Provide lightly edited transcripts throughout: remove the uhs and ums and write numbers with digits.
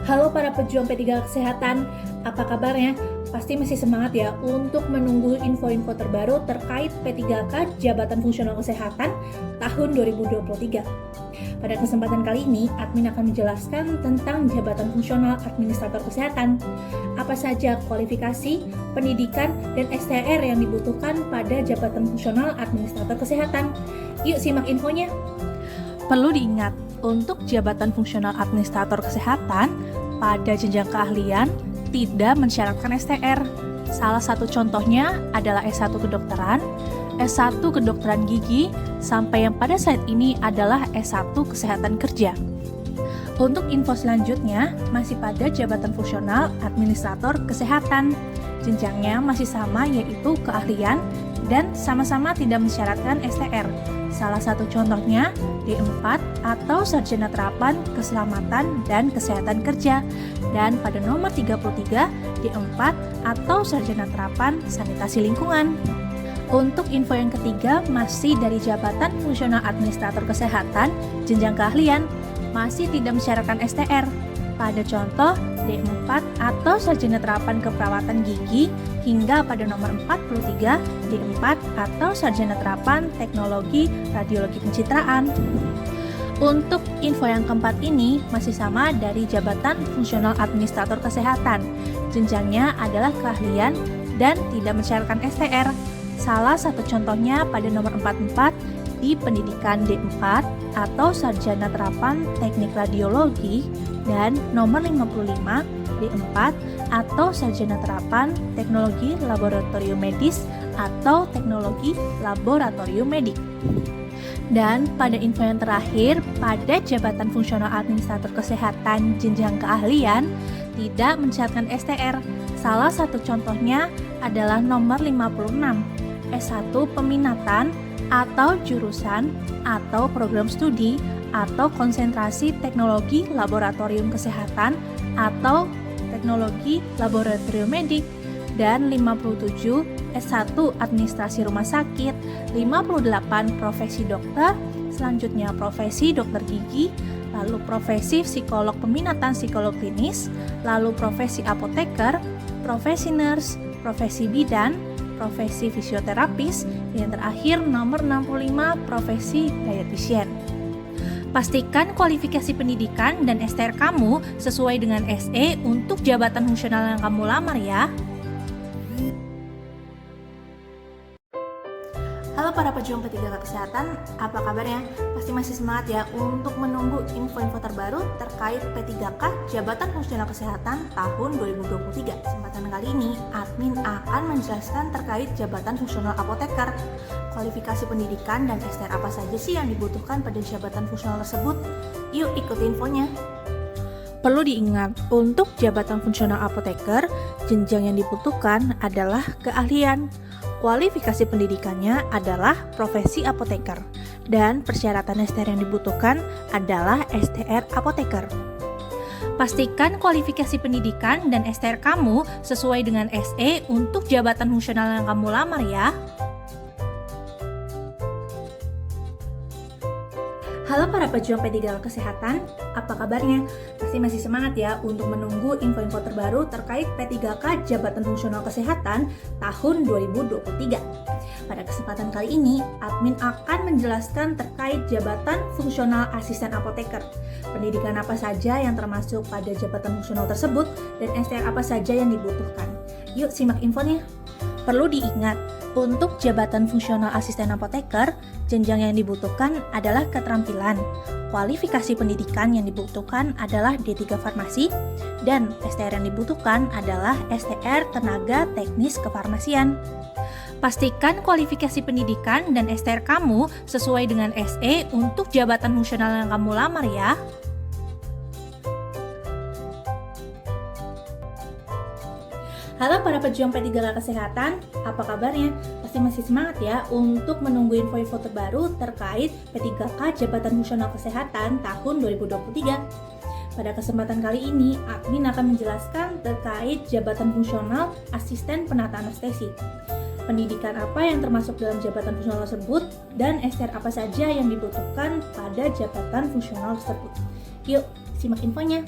Halo para pejuang P3K Kesehatan, apa kabarnya? Pasti masih semangat ya untuk menunggu info-info terbaru terkait P3K Jabatan Fungsional Kesehatan tahun 2023. Pada kesempatan kali ini, admin akan menjelaskan tentang Jabatan Fungsional Administrator Kesehatan. Apa saja kualifikasi, pendidikan, dan STR yang dibutuhkan pada Jabatan Fungsional Administrator Kesehatan. Yuk simak infonya. Perlu diingat, untuk jabatan fungsional administrator kesehatan, pada jenjang keahlian tidak mensyaratkan STR. Salah satu contohnya adalah S1 kedokteran, S1 kedokteran gigi, sampai yang pada saat ini adalah S1 kesehatan kerja. Untuk info selanjutnya, masih pada jabatan fungsional administrator kesehatan. Jenjangnya masih sama, yaitu keahlian, dan sama-sama tidak mensyaratkan STR. Salah satu contohnya D4 atau Sarjana Terapan Keselamatan dan Kesehatan Kerja, dan pada nomor 33 D4 atau Sarjana Terapan Sanitasi Lingkungan. Untuk info yang ketiga, masih dari Jabatan Fungsional Administrator Kesehatan, jenjang keahlian masih tidak mensyaratkan STR. Pada contoh D4 atau Sarjana Terapan Keperawatan Gigi, hingga pada nomor 43 D4 atau Sarjana Terapan Teknologi Radiologi Pencitraan. Untuk info yang keempat ini masih sama dari Jabatan Fungsional Administrator Kesehatan. Jenjangnya adalah keahlian dan tidak mensyaratkan STR. Salah satu contohnya pada nomor 44 di pendidikan D4 atau Sarjana Terapan Teknik Radiologi, dan nomor 55 D4 atau Sarjana Terapan Teknologi Laboratorium Medis atau Teknologi Laboratorium Medik. Dan pada info yang terakhir, pada Jabatan Fungsional Administrator Kesehatan jenjang keahlian tidak mensyaratkan STR. Salah satu contohnya adalah nomor 56, S1 peminatan atau jurusan atau program studi atau konsentrasi teknologi laboratorium kesehatan atau teknologi laboratorium medik, dan 57 S1 administrasi rumah sakit, 58 profesi dokter, selanjutnya profesi dokter gigi, lalu profesi psikolog peminatan psikolog klinis, lalu profesi apoteker, profesi nurse, profesi bidan, profesi fisioterapis, dan terakhir nomor 65 profesi dietitian. Pastikan kualifikasi pendidikan dan STR kamu sesuai dengan SE untuk jabatan fungsional yang kamu lamar ya. Halo para pejuang P3K Kesehatan, apa kabarnya? Pasti masih semangat ya untuk menunggu info-info terbaru terkait P3K Jabatan Fungsional Kesehatan tahun 2023. Kesempatan kali ini, admin akan menjelaskan terkait Jabatan Fungsional Apoteker. Kualifikasi pendidikan dan STR apa saja sih yang dibutuhkan pada jabatan fungsional tersebut? Yuk ikuti infonya. Perlu diingat, untuk jabatan fungsional apoteker, jenjang yang dibutuhkan adalah keahlian. Kualifikasi pendidikannya adalah profesi apoteker, dan persyaratan STR yang dibutuhkan adalah STR apoteker. Pastikan kualifikasi pendidikan dan STR kamu sesuai dengan SE untuk jabatan fungsional yang kamu lamar ya. Halo para pejuang P3K Kesehatan, apa kabarnya? Pasti masih semangat ya untuk menunggu info-info terbaru terkait P3K Jabatan Fungsional Kesehatan tahun 2023. Pada kesempatan kali ini, admin akan menjelaskan terkait Jabatan Fungsional Asisten Apoteker. Pendidikan apa saja yang termasuk pada jabatan fungsional tersebut dan STR apa saja yang dibutuhkan. Yuk simak infonya. Perlu diingat, untuk jabatan fungsional asisten apoteker, jenjang yang dibutuhkan adalah keterampilan. Kualifikasi pendidikan yang dibutuhkan adalah D3 Farmasi, dan STR yang dibutuhkan adalah STR Tenaga Teknis Kefarmasian. Pastikan kualifikasi pendidikan dan STR kamu sesuai dengan SE untuk jabatan fungsional yang kamu lamar ya. Halo para pejuang P3K Kesehatan, apa kabarnya? Pasti masih semangat ya untuk menunggu info-info terbaru terkait P3K Jabatan Fungsional Kesehatan tahun 2023. Pada kesempatan kali ini, admin akan menjelaskan terkait Jabatan Fungsional Asisten Penata Anestesi. Pendidikan apa yang termasuk dalam jabatan fungsional tersebut dan STR apa saja yang dibutuhkan pada jabatan fungsional tersebut. Yuk, simak infonya.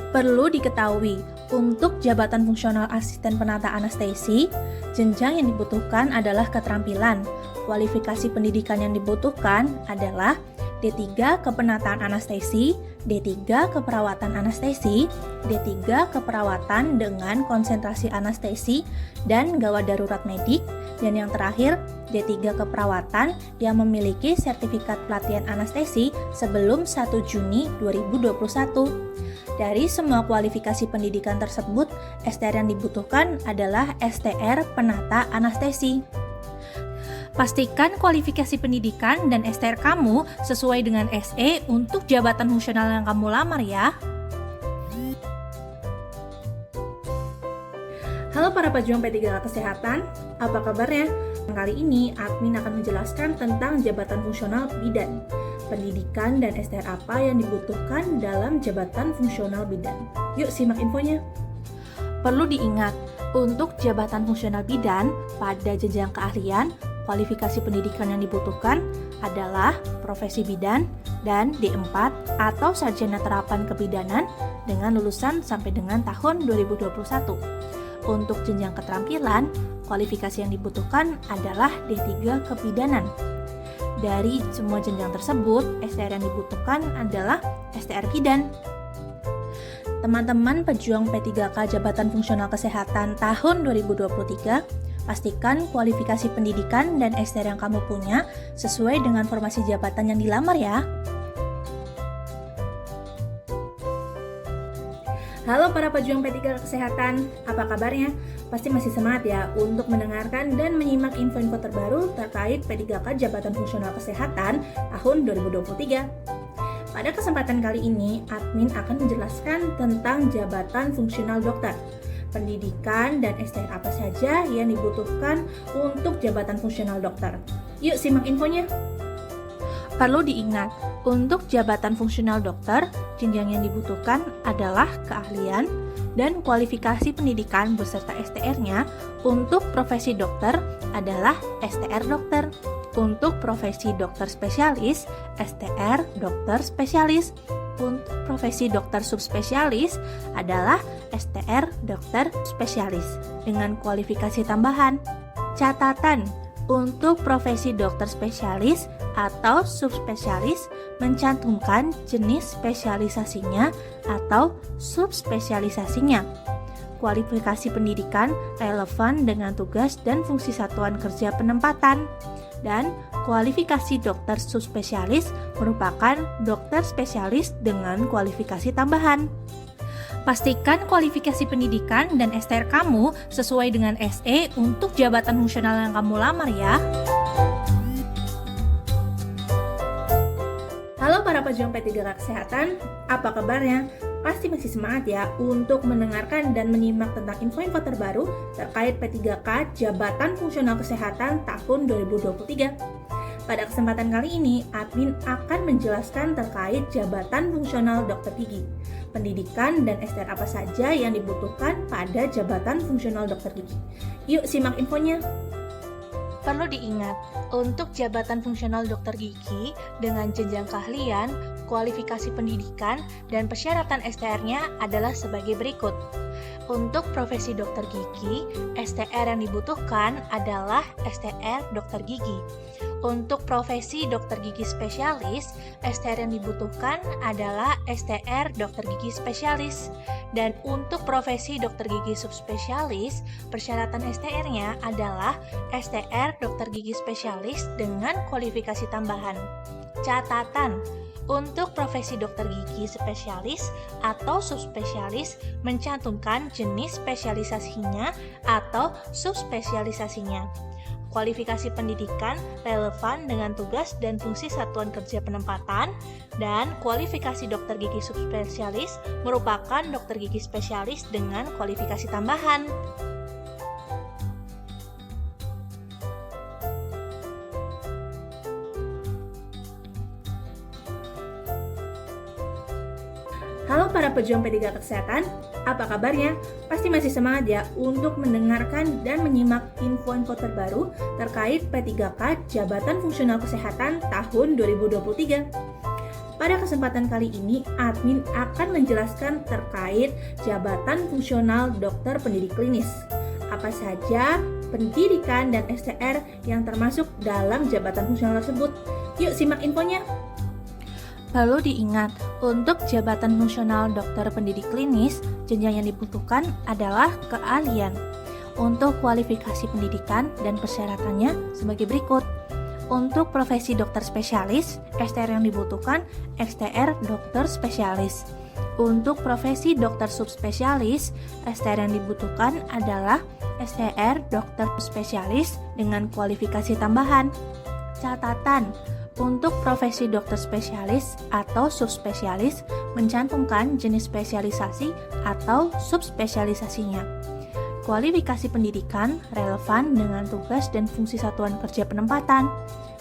Perlu diketahui, untuk jabatan fungsional asisten penata anestesi, jenjang yang dibutuhkan adalah keterampilan. Kualifikasi pendidikan yang dibutuhkan adalah D3 kepenataan anestesi, D3 keperawatan anestesi, D3 keperawatan dengan konsentrasi anestesi dan gawat darurat medik, dan yang terakhir D3 keperawatan yang memiliki sertifikat pelatihan anestesi sebelum 1 Juni 2021. Dari semua kualifikasi pendidikan tersebut, STR yang dibutuhkan adalah STR penata anestesi. Pastikan kualifikasi pendidikan dan STR kamu sesuai dengan SE untuk jabatan fungsional yang kamu lamar ya. Halo para pejuang P3K Kesehatan, apa kabarnya? Kali ini admin akan menjelaskan tentang jabatan fungsional bidan, pendidikan dan STR apa yang dibutuhkan dalam jabatan fungsional bidan. Yuk simak infonya. Perlu diingat, untuk jabatan fungsional bidan pada jenjang keahlian, kualifikasi pendidikan yang dibutuhkan adalah profesi bidan dan D4 atau sarjana terapan kebidanan dengan lulusan sampai dengan tahun 2021. Untuk jenjang keterampilan, kualifikasi yang dibutuhkan adalah D3 kebidanan. Dari semua jenjang tersebut, STR yang dibutuhkan adalah STR bidan. Teman-teman pejuang P3K Jabatan Fungsional Kesehatan tahun 2023, pastikan kualifikasi pendidikan dan STR yang kamu punya sesuai dengan formasi jabatan yang dilamar ya. Halo para pejuang P3K Kesehatan, apa kabarnya? Pasti masih semangat ya untuk mendengarkan dan menyimak info-info terbaru terkait P3K Jabatan Fungsional Kesehatan tahun 2023. Pada kesempatan kali ini, admin akan menjelaskan tentang jabatan fungsional dokter, pendidikan dan STR apa saja yang dibutuhkan untuk jabatan fungsional dokter. Yuk simak infonya. Perlu diingat, untuk jabatan fungsional dokter, jenjang yang dibutuhkan adalah keahlian dan kualifikasi pendidikan beserta STR-nya. Untuk profesi dokter adalah STR dokter. Untuk profesi dokter spesialis, STR dokter spesialis. Untuk profesi dokter subspesialis adalah STR dokter spesialis dengan kualifikasi tambahan. Catatan, untuk profesi dokter spesialis atau subspesialis mencantumkan jenis spesialisasinya atau subspesialisasinya. Kualifikasi pendidikan relevan dengan tugas dan fungsi satuan kerja penempatan. Dan kualifikasi dokter subspesialis merupakan dokter spesialis dengan kualifikasi tambahan. Pastikan kualifikasi pendidikan dan STR kamu sesuai dengan SE untuk jabatan fungsional yang kamu lamar ya. Halo para pejuang P3K Kesehatan, apa kabarnya? Pasti masih semangat ya untuk mendengarkan dan menyimak tentang info-info terbaru terkait P3K Jabatan Fungsional Kesehatan tahun 2023. Pada kesempatan kali ini, admin akan menjelaskan terkait jabatan fungsional dokter gigi, pendidikan dan STR apa saja yang dibutuhkan pada jabatan fungsional dokter gigi. Yuk simak infonya. Perlu diingat, untuk jabatan fungsional dokter gigi dengan jenjang keahlian, kualifikasi pendidikan, dan persyaratan STR-nya adalah sebagai berikut. Untuk profesi dokter gigi, STR yang dibutuhkan adalah STR dokter gigi. Untuk profesi dokter gigi spesialis, STR yang dibutuhkan adalah STR dokter gigi spesialis. Dan untuk profesi dokter gigi subspesialis, persyaratan STR-nya adalah STR dokter gigi spesialis dengan kualifikasi tambahan. Catatan, untuk profesi dokter gigi spesialis atau subspesialis mencantumkan jenis spesialisasinya atau subspesialisasinya. Kualifikasi pendidikan relevan dengan tugas dan fungsi satuan kerja penempatan, dan kualifikasi dokter gigi subspesialis merupakan dokter gigi spesialis dengan kualifikasi tambahan. Halo para pejuang P3K Kesehatan, apa kabarnya? Pasti masih semangat ya untuk mendengarkan dan menyimak info-info terbaru terkait P3K Jabatan Fungsional Kesehatan tahun 2023. Pada kesempatan kali ini, admin akan menjelaskan terkait jabatan fungsional dokter pendidik klinis. Apa saja pendidikan dan STR yang termasuk dalam jabatan fungsional tersebut? Yuk simak infonya. Perlu diingat, untuk jabatan fungsional dokter pendidik klinis, jenjang yang dibutuhkan adalah keahlian. Untuk kualifikasi pendidikan dan persyaratannya sebagai berikut. Untuk profesi dokter spesialis, STR yang dibutuhkan STR dokter spesialis. Untuk profesi dokter subspesialis, STR yang dibutuhkan adalah STR dokter spesialis dengan kualifikasi tambahan. Catatan, untuk profesi dokter spesialis atau subspesialis mencantumkan jenis spesialisasi atau subspesialisasinya. Kualifikasi pendidikan relevan dengan tugas dan fungsi satuan kerja penempatan.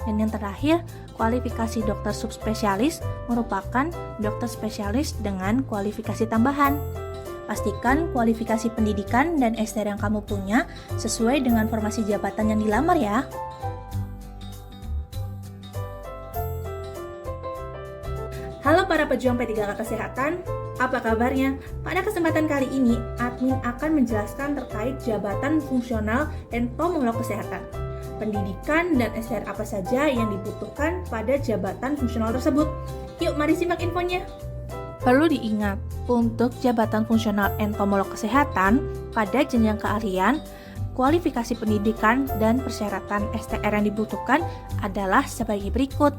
Dan yang terakhir, kualifikasi dokter subspesialis merupakan dokter spesialis dengan kualifikasi tambahan. Pastikan kualifikasi pendidikan dan STR yang kamu punya sesuai dengan formasi jabatan yang dilamar ya. Halo para pejuang P3K Kesehatan, apa kabarnya? Pada kesempatan kali ini, admin akan menjelaskan terkait jabatan fungsional entomolog kesehatan. Pendidikan dan STR apa saja yang dibutuhkan pada jabatan fungsional tersebut? Yuk mari simak infonya. Perlu diingat, untuk jabatan fungsional entomolog kesehatan pada jenjang keahlian, kualifikasi pendidikan dan persyaratan STR yang dibutuhkan adalah sebagai berikut.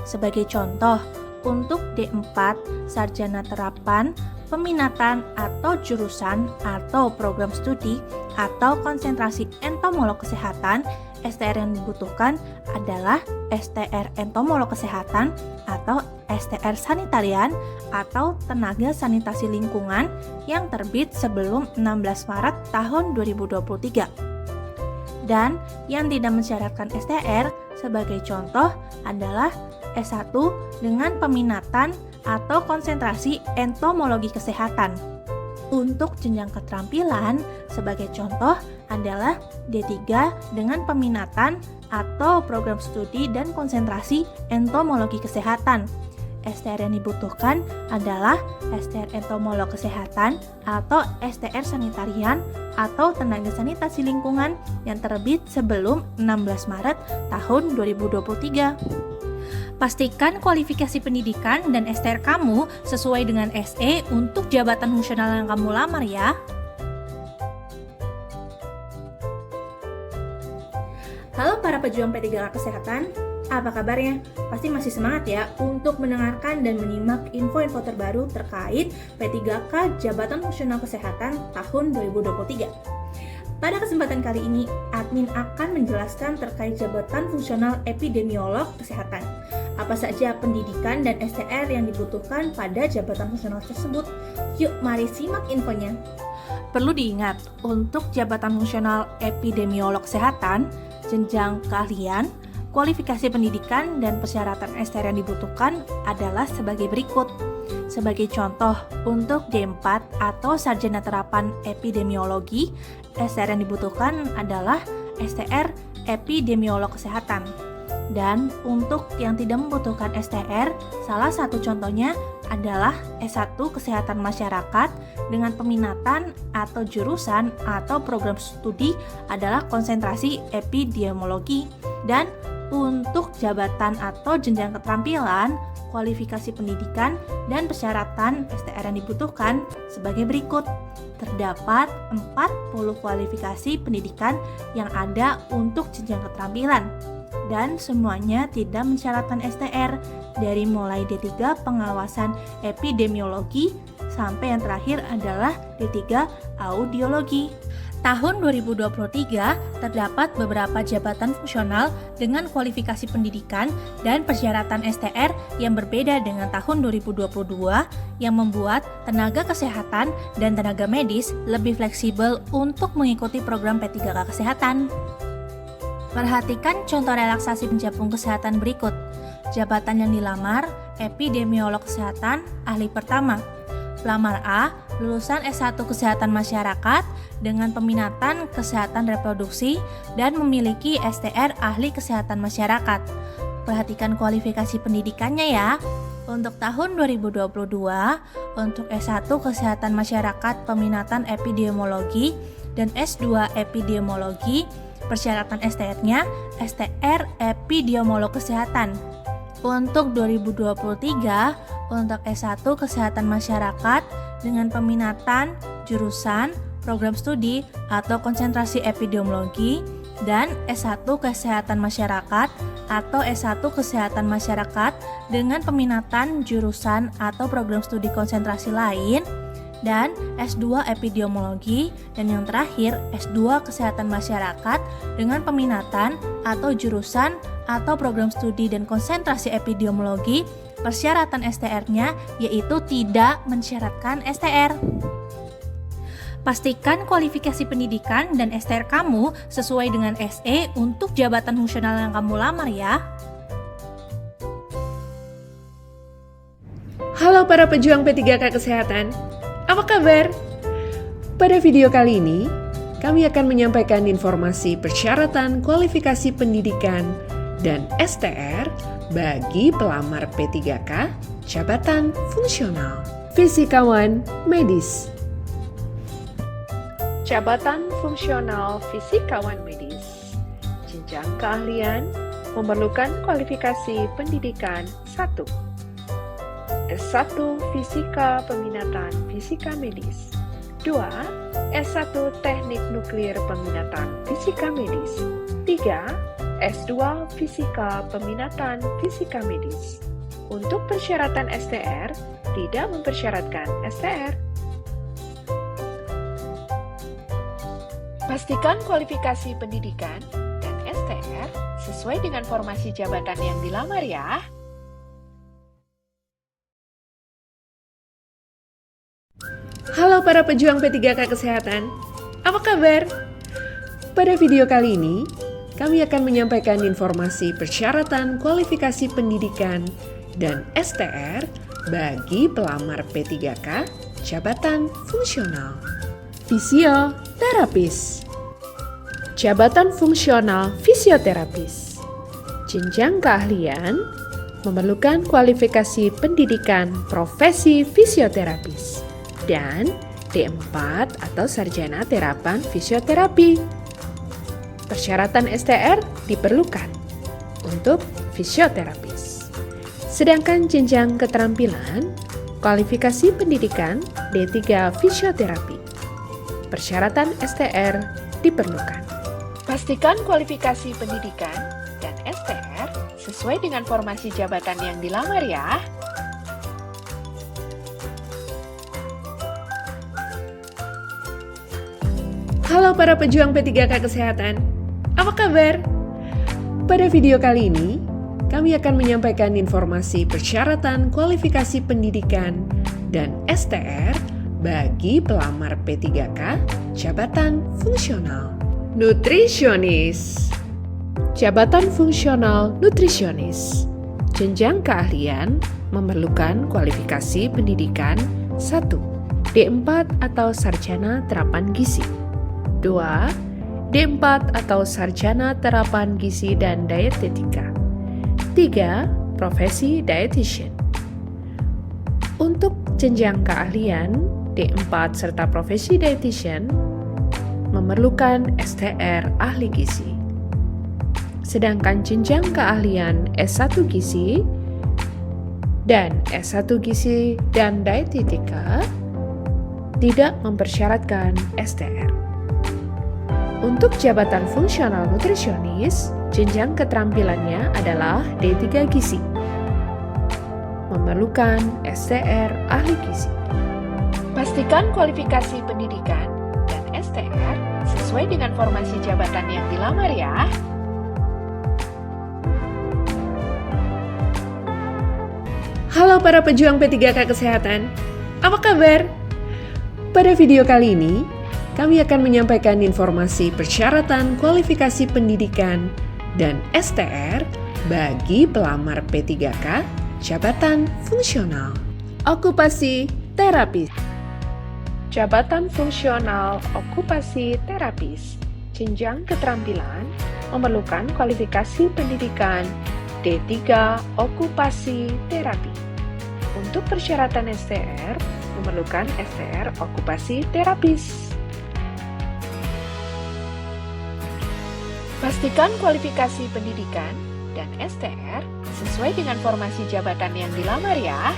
Sebagai contoh, untuk D4, sarjana terapan, peminatan atau jurusan atau program studi atau konsentrasi entomolog kesehatan, STR yang dibutuhkan adalah STR entomolog kesehatan atau STR sanitarian atau tenaga sanitasi lingkungan yang terbit sebelum 16 Maret tahun 2023. Dan yang tidak mensyaratkan STR sebagai contoh adalah S1 dengan peminatan atau konsentrasi entomologi kesehatan. Untuk jenjang keterampilan, sebagai contoh adalah D3 dengan peminatan atau program studi dan konsentrasi entomologi kesehatan. STR yang dibutuhkan adalah STR entomolog kesehatan atau STR sanitarian atau tenaga sanitasi lingkungan yang terbit sebelum 16 Maret tahun 2023. Pastikan kualifikasi pendidikan dan STR kamu sesuai dengan SE untuk jabatan fungsional yang kamu lamar ya. Halo para pejuang P3K Kesehatan, apa kabarnya? Pasti masih semangat ya untuk mendengarkan dan menyimak info-info terbaru terkait P3K Jabatan Fungsional Kesehatan tahun 2023. Pada kesempatan kali ini, admin akan menjelaskan terkait jabatan fungsional epidemiolog kesehatan. Apa saja pendidikan dan STR yang dibutuhkan pada jabatan fungsional tersebut? Yuk mari simak infonya. Perlu diingat, untuk jabatan fungsional epidemiolog kesehatan, jenjang keahlian, kualifikasi pendidikan dan persyaratan STR yang dibutuhkan adalah sebagai berikut. Sebagai contoh, untuk D4 atau sarjana terapan epidemiologi, STR yang dibutuhkan adalah STR epidemiolog kesehatan. Dan untuk yang tidak membutuhkan STR, salah satu contohnya adalah S1 Kesehatan Masyarakat dengan peminatan atau jurusan atau program studi adalah konsentrasi epidemiologi. Dan untuk jabatan atau jenjang keterampilan, kualifikasi pendidikan dan persyaratan STR yang dibutuhkan sebagai berikut. Terdapat 40 kualifikasi pendidikan yang ada untuk jenjang keterampilan dan semuanya tidak mensyaratkan STR, dari mulai D3 pengawasan epidemiologi sampai yang terakhir adalah D3 audiologi. Tahun 2023 terdapat beberapa jabatan fungsional dengan kualifikasi pendidikan dan persyaratan STR yang berbeda dengan tahun 2022 yang membuat tenaga kesehatan dan tenaga medis lebih fleksibel untuk mengikuti program P3K Kesehatan. Perhatikan contoh relaksasi pencapung kesehatan berikut. Jabatan yang dilamar, epidemiolog kesehatan, ahli pertama. Pelamar A, lulusan S1 Kesehatan Masyarakat dengan peminatan kesehatan reproduksi dan memiliki STR ahli kesehatan masyarakat. Perhatikan kualifikasi pendidikannya ya. Untuk tahun 2022, untuk S1 Kesehatan Masyarakat Peminatan Epidemiologi dan S2 Epidemiologi, persyaratan STR-nya STR Epidemiolog Kesehatan. Untuk 2023, untuk S1 Kesehatan Masyarakat dengan peminatan jurusan, program studi, atau konsentrasi epidemiologi, dan S1 Kesehatan Masyarakat atau S1 Kesehatan Masyarakat dengan peminatan jurusan atau program studi konsentrasi lain, dan S2 Epidemiologi, dan yang terakhir S2 Kesehatan Masyarakat dengan peminatan atau jurusan atau program studi dan konsentrasi epidemiologi. Persyaratan STR-nya yaitu tidak mensyaratkan STR. Pastikan kualifikasi pendidikan dan STR kamu sesuai dengan SE untuk jabatan fungsional yang kamu lamar ya. Halo para pejuang P3K Kesehatan, apa kabar? Pada video kali ini, kami akan menyampaikan informasi persyaratan kualifikasi pendidikan dan STR bagi pelamar P3K jabatan fungsional fisikawan medis. Jabatan fungsional fisikawan medis. Jenjang keahlian memerlukan kualifikasi pendidikan 1. S1 Fisika Peminatan Fisika Medis. 2. S1 Teknik Nuklir Peminatan Fisika Medis. 3. S2 Fisika Peminatan Fisika Medis. Untuk persyaratan STR, tidak mempersyaratkan STR. Pastikan kualifikasi pendidikan dan STR sesuai dengan formasi jabatan yang dilamar ya. Halo para pejuang P3K Kesehatan, apa kabar? Pada video kali ini, kami akan menyampaikan informasi persyaratan kualifikasi pendidikan dan STR bagi pelamar P3K jabatan fungsional fisioterapis. Jabatan fungsional fisioterapis. Jenjang keahlian memerlukan kualifikasi pendidikan profesi fisioterapis dan D4 atau sarjana terapan fisioterapi. Persyaratan STR diperlukan untuk fisioterapis. Sedangkan jenjang keterampilan kualifikasi pendidikan D3 fisioterapi. Persyaratan STR diperlukan. Pastikan kualifikasi pendidikan dan STR sesuai dengan formasi jabatan yang dilamar ya. Halo para pejuang P3K Kesehatan, apa kabar? Pada video kali ini, kami akan menyampaikan informasi persyaratan kualifikasi pendidikan dan STR bagi pelamar P3K jabatan fungsional nutrisionis. Jabatan fungsional nutrisionis. Jenjang keahlian memerlukan kualifikasi pendidikan 1. D4 atau sarjana terapan gizi. 2. D4 atau sarjana terapan gizi dan dietetika. 3. Profesi dietitian. Untuk jenjang keahlian D4 serta profesi dietitian memerlukan STR ahli gizi. Sedangkan jenjang keahlian S1 gizi dan S1 gizi dan dietetika tidak mempersyaratkan STR. Untuk jabatan fungsional nutrisionis, jenjang keterampilannya adalah D3 gizi. Memerlukan STR ahli gizi. Pastikan kualifikasi pendidikan dan STR sesuai dengan formasi jabatan yang dilamar ya. Halo para pejuang P3K Kesehatan, apa kabar? Pada video kali ini, kami akan menyampaikan informasi persyaratan kualifikasi pendidikan dan STR bagi pelamar P3K jabatan fungsional okupasi terapis. Jabatan fungsional okupasi terapis. Jenjang keterampilan memerlukan kualifikasi pendidikan D3 okupasi terapi. Untuk persyaratan STR, memerlukan STR okupasi terapis. Pastikan kualifikasi pendidikan dan STR sesuai dengan formasi jabatan yang dilamar ya.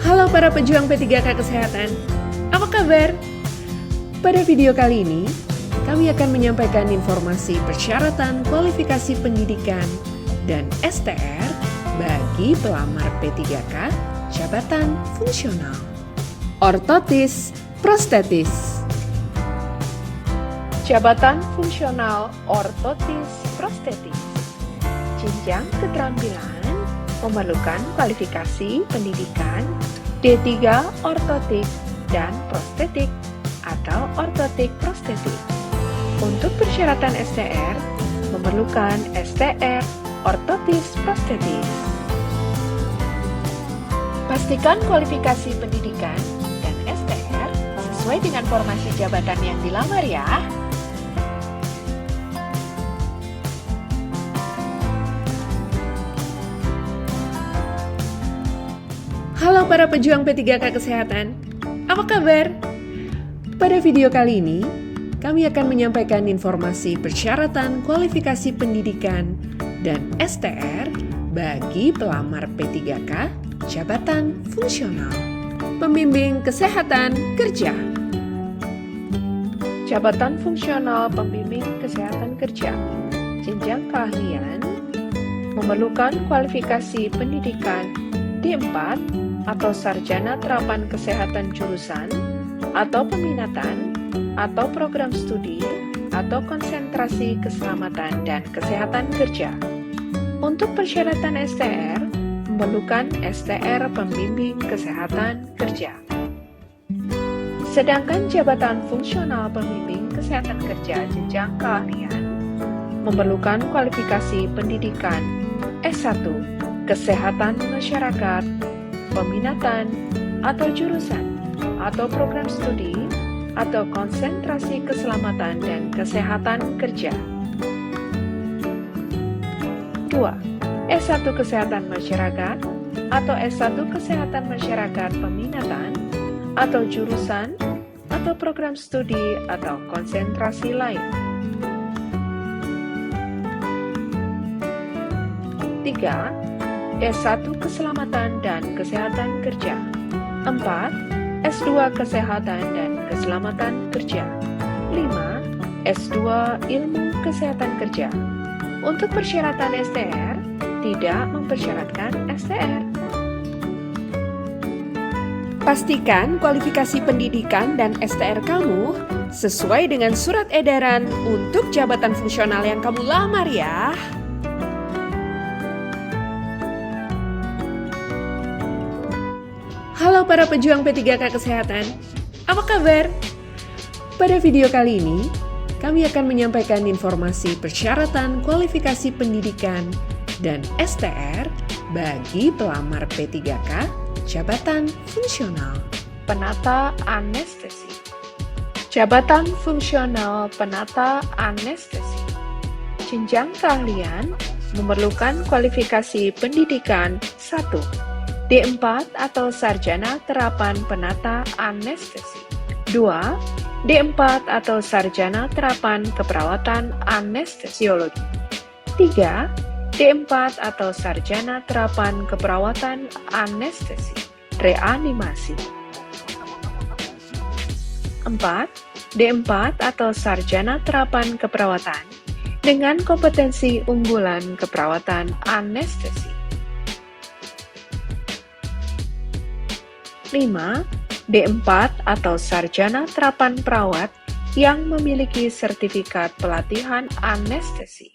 Halo para pejuang P3K Kesehatan, apa kabar? Pada video kali ini, kami akan menyampaikan informasi persyaratan kualifikasi pendidikan dan STR bagi pelamar P3K jabatan fungsional. Ortotis prostetis. Jabatan fungsional ortotis prostetis. Jenjang keterampilan memerlukan kualifikasi pendidikan D3 ortotik dan prostetik atau ortotik prostetik. Untuk persyaratan STR, memerlukan STR ortotis prostetis. Pastikan kualifikasi pendidikan dan STR sesuai dengan formasi jabatan yang dilamar ya. Halo para pejuang P3K Kesehatan, apa kabar? Pada video kali ini, kami akan menyampaikan informasi persyaratan kualifikasi pendidikan dan STR bagi pelamar P3K jabatan fungsional. Pembimbing kesehatan kerja. Jabatan fungsional pembimbing kesehatan kerja. Jenjang keahlian memerlukan kualifikasi pendidikan D4 atau sarjana terapan kesehatan jurusan atau peminatan atau program studi atau konsentrasi keselamatan dan kesehatan kerja. Untuk persyaratan STR, memerlukan STR pembimbing kesehatan kerja. Sedangkan jabatan fungsional pembimbing kesehatan kerja jenjang keahlian memerlukan kualifikasi pendidikan S1, kesehatan masyarakat, peminatan atau jurusan atau program studi atau konsentrasi keselamatan dan kesehatan kerja. 2. S1 Kesehatan Masyarakat atau S1 Kesehatan Masyarakat Peminatan atau jurusan atau program studi atau konsentrasi lain. 3. S1 Keselamatan dan Kesehatan Kerja. 4. S2 Kesehatan dan Keselamatan Kerja. 5. S2 Ilmu Kesehatan Kerja. Untuk persyaratan STR, tidak mempersyaratkan STR. Pastikan kualifikasi pendidikan dan STR kamu sesuai dengan surat edaran untuk jabatan fungsional yang kamu lamar ya. Halo para pejuang P3K Kesehatan, apa kabar? Pada video kali ini, kami akan menyampaikan informasi persyaratan kualifikasi pendidikan dan STR bagi pelamar P3K jabatan fungsional. Penata anestesi. Jabatan fungsional penata anestesi. Jenjang keahlian memerlukan kualifikasi pendidikan 1. D4 atau sarjana terapan penata anestesi. 2. D4 atau sarjana terapan keperawatan anestesiologi. 3. D4 atau sarjana terapan keperawatan anestesi, reanimasi. 4. D4 atau sarjana terapan keperawatan dengan kompetensi unggulan keperawatan anestesi. 5. D4 atau sarjana terapan perawat yang memiliki sertifikat pelatihan anestesi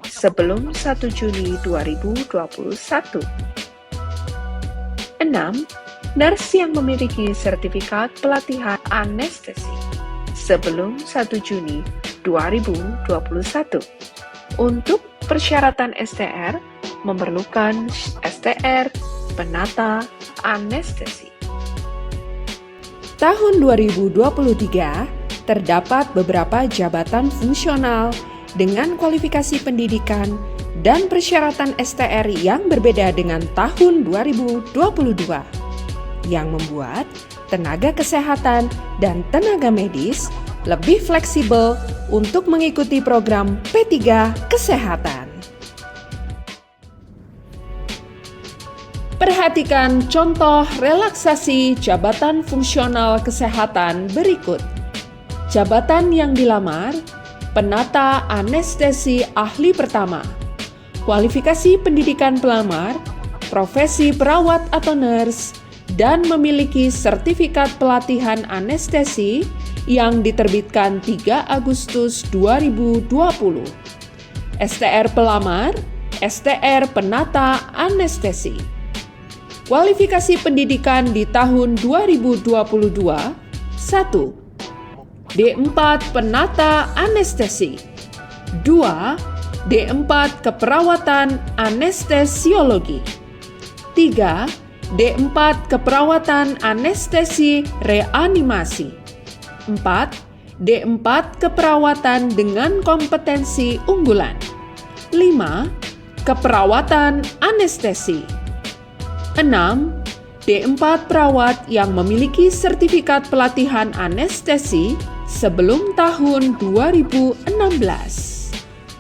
sebelum 1 Juni 2021. 6. Nurse yang memiliki sertifikat pelatihan anestesi sebelum 1 Juni 2021. Untuk persyaratan STR, memerlukan STR penata anestesi. Tahun 2023, terdapat beberapa jabatan fungsional dengan kualifikasi pendidikan dan persyaratan STR yang berbeda dengan tahun 2022, yang membuat tenaga kesehatan dan tenaga medis lebih fleksibel untuk mengikuti program P3 Kesehatan. Perhatikan contoh relaksasi jabatan fungsional kesehatan berikut. Jabatan yang dilamar, penata anestesi ahli pertama. Kualifikasi pendidikan pelamar, profesi perawat atau nurse, dan memiliki sertifikat pelatihan anestesi yang diterbitkan 3 Agustus 2020. STR pelamar, STR penata anestesi. Kualifikasi pendidikan di tahun 2022, 1. D4 penata anestesi. 2. D4 keperawatan anestesiologi. 3. D4 keperawatan anestesi reanimasi. 4. D4 keperawatan dengan kompetensi unggulan. 5. Keperawatan anestesi. 6. D4 perawat yang memiliki sertifikat pelatihan anestesi sebelum tahun 2016.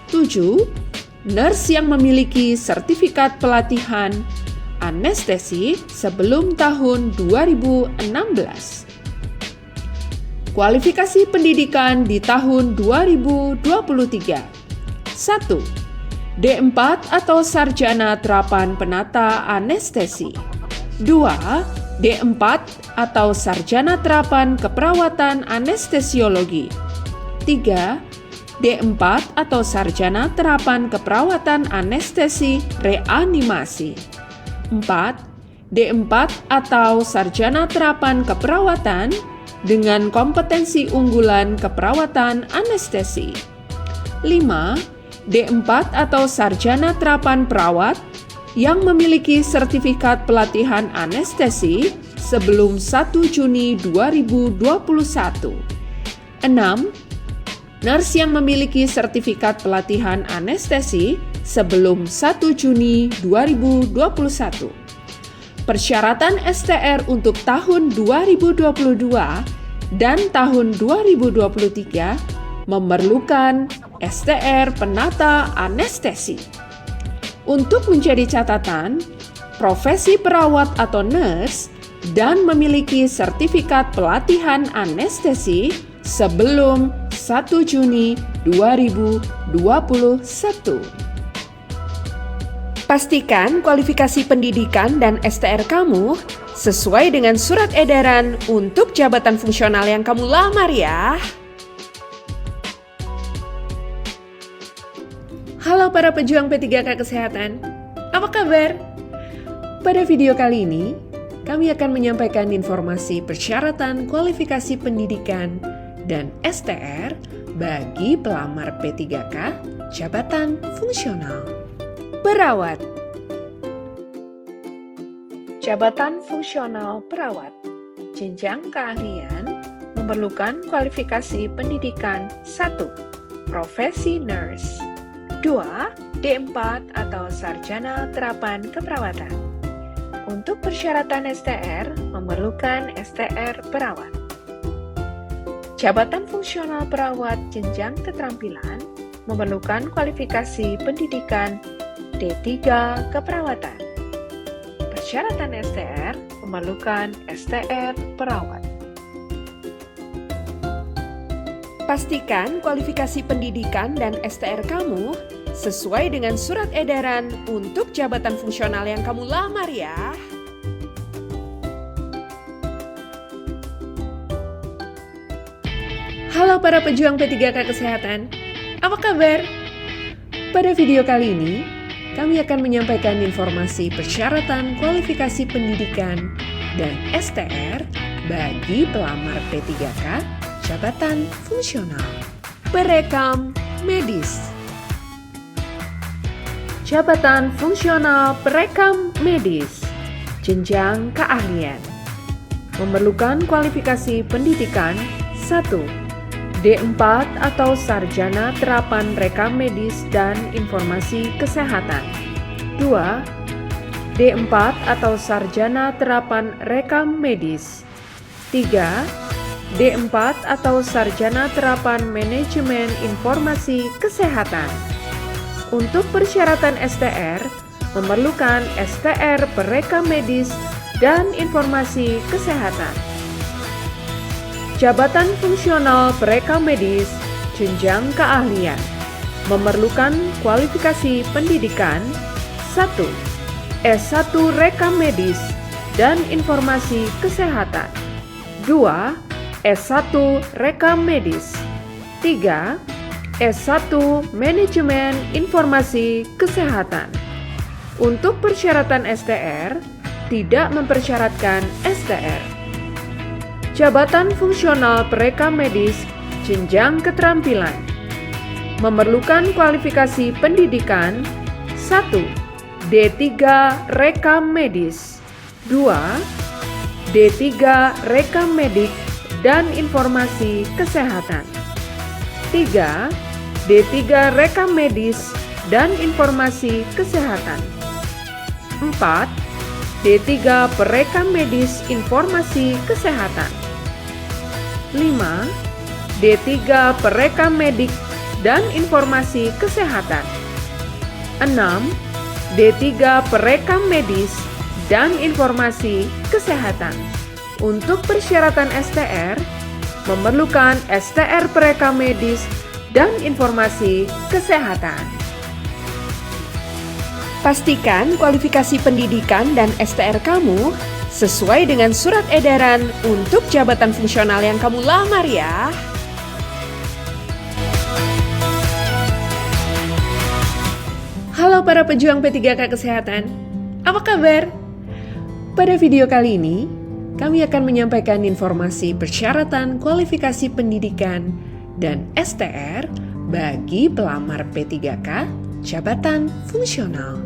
7. Nurse yang memiliki sertifikat pelatihan anestesi sebelum tahun 2016. Kualifikasi pendidikan di tahun 2023. 1. D4 atau sarjana terapan penata anestesi. 2. D4 atau sarjana terapan keperawatan anestesiologi. 3. D4 atau sarjana terapan keperawatan anestesi reanimasi. 4. D4 atau sarjana terapan keperawatan dengan kompetensi unggulan keperawatan anestesi. 5. D4 atau sarjana terapan perawat yang memiliki sertifikat pelatihan anestesi sebelum 1 Juni 2021. 6. Nurse yang memiliki sertifikat pelatihan anestesi sebelum 1 Juni 2021. Persyaratan STR untuk tahun 2022 dan tahun 2023 memerlukan STR penata anestesi. Untuk menjadi catatan, profesi perawat atau nurse dan memiliki sertifikat pelatihan anestesi sebelum 1 Juni 2021. Pastikan kualifikasi pendidikan dan STR kamu sesuai dengan surat edaran untuk jabatan fungsional yang kamu lamar ya. Halo para pejuang P3K Kesehatan, apa kabar? Pada video kali ini, kami akan menyampaikan informasi persyaratan kualifikasi pendidikan dan STR bagi pelamar P3K jabatan fungsional. Perawat. Jabatan fungsional perawat. Jenjang keahlian memerlukan kualifikasi pendidikan 1. Profesi nurse. 2. D4 atau sarjana terapan keperawatan. Untuk persyaratan STR memerlukan STR perawat. Jabatan fungsional perawat jenjang keterampilan memerlukan kualifikasi pendidikan D3 keperawatan. Persyaratan STR memerlukan STR perawat. Pastikan kualifikasi pendidikan dan STR kamu sesuai dengan surat edaran untuk jabatan fungsional yang kamu lamar ya. Halo para pejuang P3K Kesehatan, apa kabar? Pada video kali ini, kami akan menyampaikan informasi persyaratan kualifikasi pendidikan dan STR bagi pelamar P3K jabatan fungsional. Perekam medis. Jabatan fungsional perekam medis. Jenjang keahlian. Memerlukan kualifikasi pendidikan 1. D4 atau Sarjana Terapan Rekam Medis dan Informasi Kesehatan. 2. D4 atau Sarjana Terapan Rekam Medis. 3. D4 atau Sarjana Terapan Manajemen Informasi Kesehatan. Untuk persyaratan STR, memerlukan STR Perekam Medis dan Informasi Kesehatan. Jabatan Fungsional Perekam Medis, jenjang keahlian, memerlukan kualifikasi pendidikan 1. S1 Rekam Medis dan Informasi Kesehatan. 2. S1 Rekam Medis. 3. S1 Manajemen Informasi Kesehatan. Untuk persyaratan STR, tidak mempersyaratkan STR. Jabatan Fungsional Perekam Medis, jenjang keterampilan, memerlukan kualifikasi pendidikan 1. D3 Rekam Medis. 2. D3 Rekam Medik dan Informasi Kesehatan. 3. D3 Rekam Medis dan Informasi Kesehatan. 4. D3 Perekam Medis Informasi Kesehatan. 5. D3 Perekam Medik dan Informasi Kesehatan. 6. D3 Perekam Medis dan Informasi Kesehatan. Untuk persyaratan STR, memerlukan STR Perekam Medis dan Informasi Kesehatan. Pastikan kualifikasi pendidikan dan STR kamu sesuai dengan surat edaran untuk jabatan fungsional yang kamu lamar ya. Halo para pejuang P3K Kesehatan, apa kabar? Pada video kali ini, kami akan menyampaikan informasi persyaratan kualifikasi pendidikan dan STR bagi pelamar P3K Jabatan Fungsional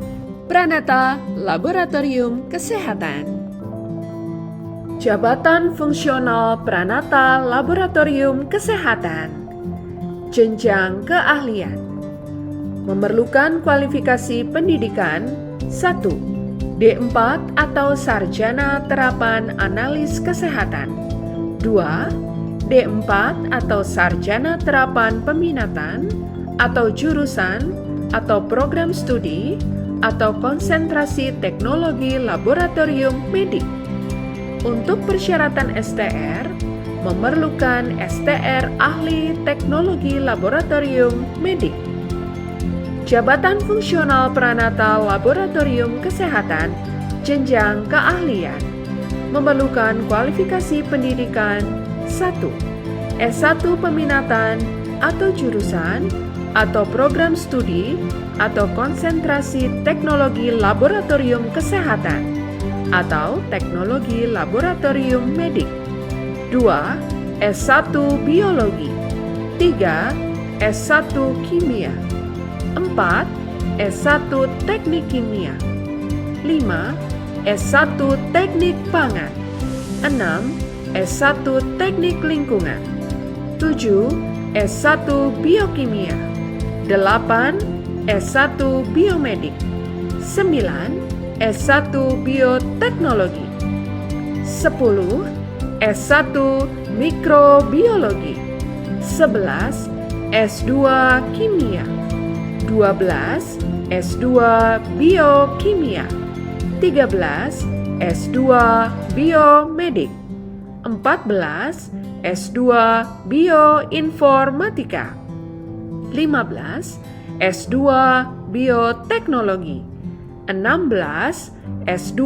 Pranata Laboratorium Kesehatan. Jabatan Fungsional Pranata Laboratorium Kesehatan, jenjang keahlian, memerlukan kualifikasi pendidikan 1. D4 atau Sarjana Terapan Analis Kesehatan. 2. D4 atau Sarjana Terapan Peminatan atau jurusan atau program studi atau konsentrasi teknologi laboratorium medik. Untuk persyaratan STR, memerlukan STR Ahli Teknologi Laboratorium Medik. Jabatan Fungsional Pranata Laboratorium Kesehatan, jenjang keahlian, memerlukan kualifikasi pendidikan 1. S1 Peminatan atau jurusan atau program studi atau konsentrasi teknologi laboratorium kesehatan atau teknologi laboratorium medik. 2. S1 Biologi. 3. S1 Kimia. 4. S1 Teknik Kimia. 5. S1 Teknik Pangan. 6. S1 Teknik Lingkungan. 7. S1 Biokimia. 8. S1 Biomedik. 9. S1 Bioteknologi. 10. S1 Mikrobiologi. 11. S2 Kimia. 12. S2 Biokimia. 13. S2 Biomedik. 14. S2 Bioinformatika. 15. S2 Bioteknologi. 16. S2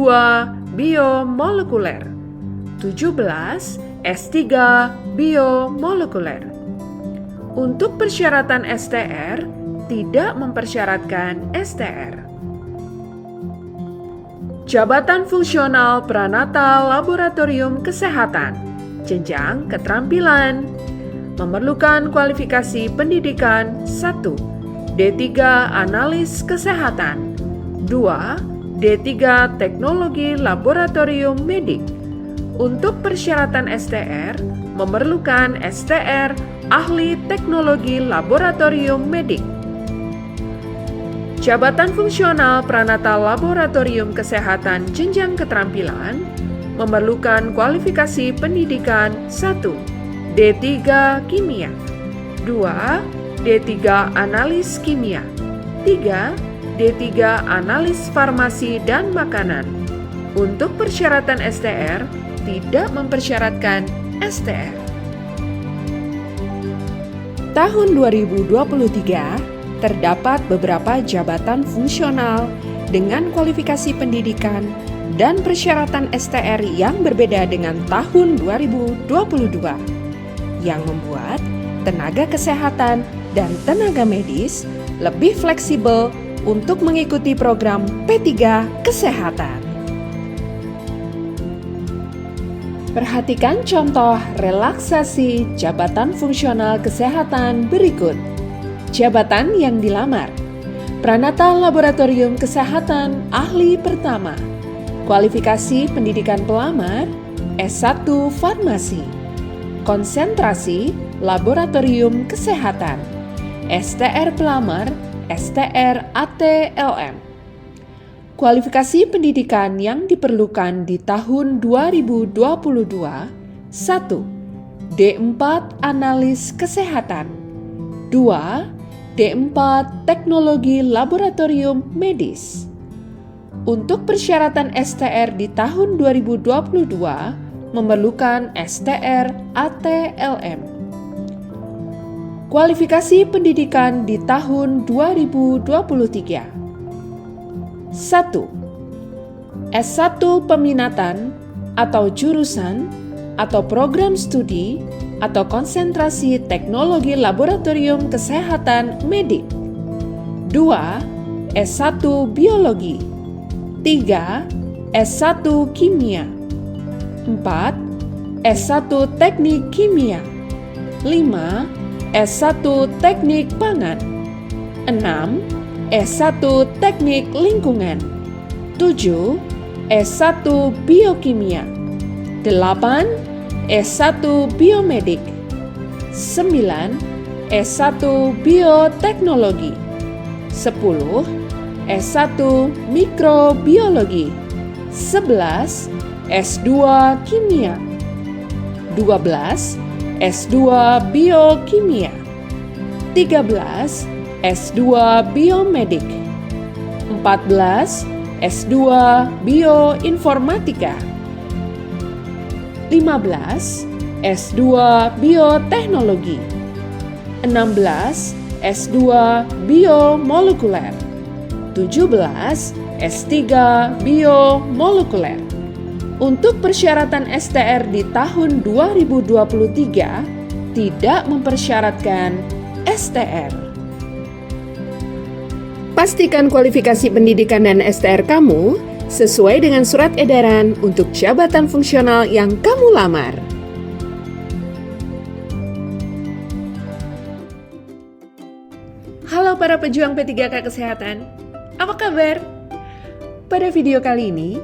Biomolekuler. 17. S3 Biomolekuler. Untuk persyaratan STR, tidak mempersyaratkan STR. Jabatan Fungsional Pranata Laboratorium Kesehatan, jenjang keterampilan, memerlukan kualifikasi pendidikan 1. D3 Analis Kesehatan. 2. D3 Teknologi Laboratorium Medik. Untuk persyaratan STR, memerlukan STR ahli teknologi laboratorium medik. Jabatan fungsional Pranata Laboratorium Kesehatan Jenjang Keterampilan memerlukan kualifikasi pendidikan 1. D3 Kimia 2. D3 Analis Kimia 3. D3 Analis Farmasi dan Makanan. Untuk persyaratan STR, tidak mempersyaratkan STR. Tahun 2023 terdapat beberapa jabatan fungsional dengan kualifikasi pendidikan dan persyaratan STR yang berbeda dengan tahun 2022, yang membuat tenaga kesehatan dan tenaga medis lebih fleksibel untuk mengikuti program P3 Kesehatan. Perhatikan contoh relaksasi jabatan fungsional kesehatan berikut. Jabatan yang dilamar: Pranata Laboratorium Kesehatan Ahli Pertama. Kualifikasi pendidikan pelamar S1 Farmasi. Konsentrasi Laboratorium Kesehatan. STR pelamar STR ATLM. Kualifikasi pendidikan yang diperlukan di tahun 2022: 1. D4 Analis Kesehatan. 2. D4 Teknologi Laboratorium Medis. Untuk persyaratan STR di tahun 2022 memerlukan STR ATLM. Kualifikasi pendidikan di tahun 2023: 1. S1 Peminatan atau jurusan atau program studi atau konsentrasi teknologi laboratorium kesehatan medik. 2. S1 Biologi. 3. S1 Kimia. 4. S1 Teknik Kimia. 5. S1 Teknik Pangan. 6. S1 Teknik Lingkungan. 7. S1 Biokimia. 8. S1 Biomedik. 9. S1 Bioteknologi. 10. S1 Mikrobiologi. 11. S2 Kimia. 12. S2 Biokimia. 13. S2 Biomedik. 14. S2 Bioinformatika. 15. S2 Bioteknologi. 16. S2 Biomolekuler. 17. S3 Biomolekuler. Untuk persyaratan STR di tahun 2023 tidak mempersyaratkan STR. Pastikan kualifikasi pendidikan dan STR kamu sesuai dengan surat edaran untuk jabatan fungsional yang kamu lamar. Halo para pejuang P3K Kesehatan, apa kabar? Pada video kali ini,